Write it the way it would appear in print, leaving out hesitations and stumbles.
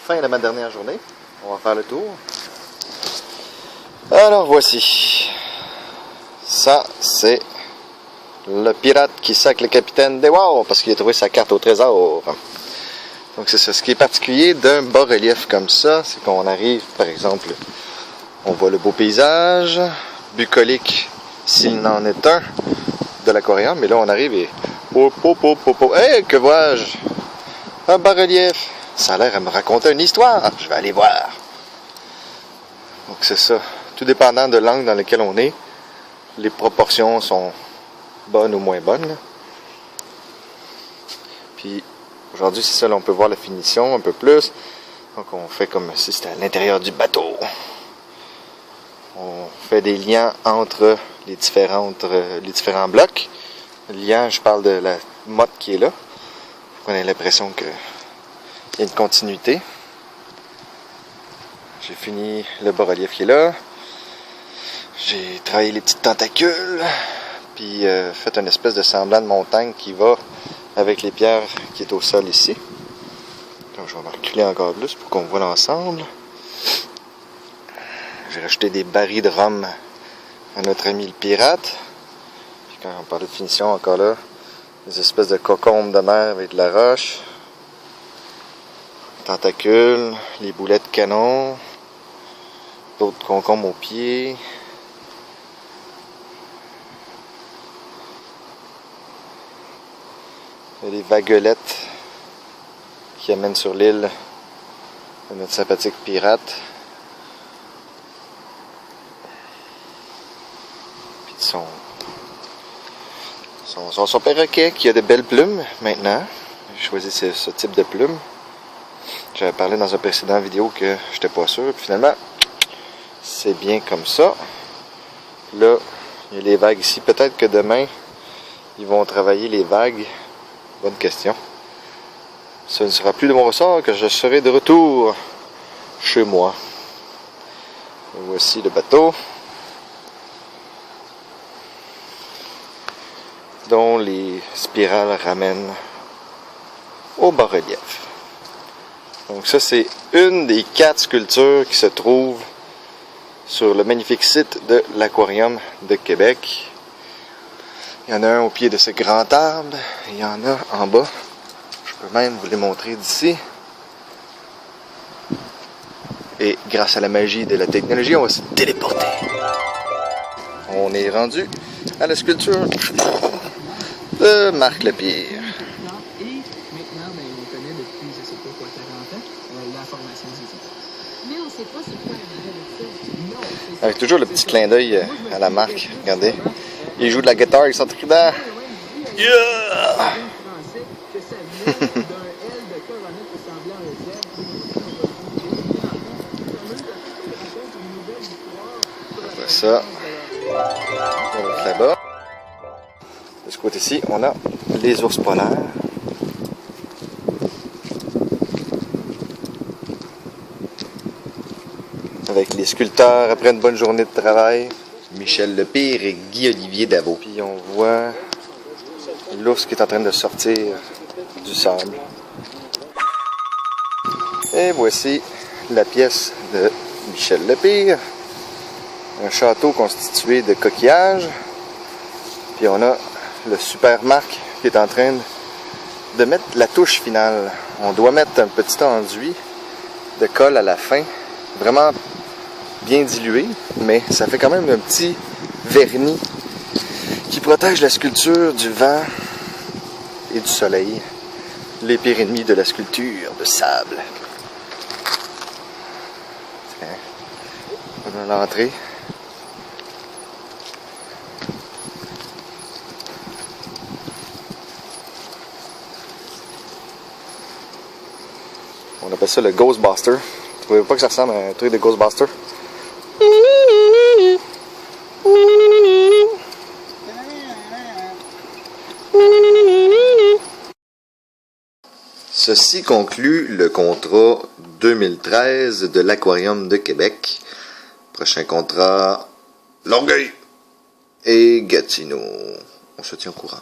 fin de ma dernière journée. On va faire le tour. Alors voici. Ça, c'est le pirate qui sac le capitaine Dewar parce qu'il a trouvé sa carte au trésor. Donc c'est ça. Ce qui est particulier d'un bas-relief comme ça, c'est qu'on arrive, par exemple, on voit le beau paysage, bucolique s'il n'en est un, de l'aquarium. Mais là, on arrive et... Hey, que vois-je? Un bas-relief. Ça a l'air à me raconter une histoire. Je vais aller voir. Donc c'est ça. Tout dépendant de l'angle dans lequel on est, les proportions sont bonnes ou moins bonnes. Puis aujourd'hui, c'est ça, là, on peut voir la finition un peu plus. Donc on fait comme si c'était à l'intérieur du bateau. On fait des liens entre les différents blocs. Lien, je parle de la motte qui est là. On a l'impression qu'il y a une continuité. J'ai fini le bas-relief qui est là. J'ai travaillé les petites tentacules. Puis fait une espèce de semblant de montagne qui va avec les pierres qui est au sol ici. Donc je vais me reculer encore plus pour qu'on voit l'ensemble. J'ai rajouté des barils de rhum à notre ami le pirate. Puis quand on parle de finition, encore là, des espèces de cocombes de mer avec de la roche. Tentacules, les boulets de canon. D'autres concombres aux pieds. Il y a des vaguelettes qui amènent sur l'île de notre sympathique pirate. Puis son perroquet qui a de belles plumes maintenant. J'ai choisi ce type de plumes. J'avais parlé dans un précédent vidéo que j'étais pas sûr. Puis finalement, c'est bien comme ça. Là, il y a les vagues ici. Peut-être que demain, ils vont travailler les vagues. Bonne question. Ce ne sera plus de mon ressort que je serai de retour chez moi. Et voici le bateau dont les spirales ramènent au bas-relief. Donc ça, c'est une des 4 sculptures qui se trouvent sur le magnifique site de l'Aquarium de Québec. Il y en a un au pied de ce grand arbre, et il y en a en bas. Je peux même vous les montrer d'ici. Et grâce à la magie de la technologie, on va se téléporter. On est rendu à la sculpture de Marc Lepire. Avec toujours le petit clin d'œil à la marque, regardez. Il joue de la guitare, ils sont tridents. Yeah! Après ça, on va là-bas. De ce côté-ci, on a les ours polaires. Avec les sculpteurs après une bonne journée de travail. Michel Lepire et Guy-Olivier Davo. Puis on voit l'ours qui est en train de sortir du sable. Et voici la pièce de Michel Lepire. Un château constitué de coquillages. Puis on a le super Marc qui est en train de mettre la touche finale. On doit mettre un petit enduit de colle à la fin. Vraiment bien dilué, mais ça fait quand même un petit vernis qui protège la sculpture du vent et du soleil, les pires ennemis de la sculpture de sable. On a l'entrée. On appelle ça le Ghostbuster. Vous trouvez pas que ça ressemble à un truc de Ghostbuster? Ceci conclut le contrat 2013 de l'Aquarium de Québec. Prochain contrat, Longueuil et Gatineau. On se tient au courant.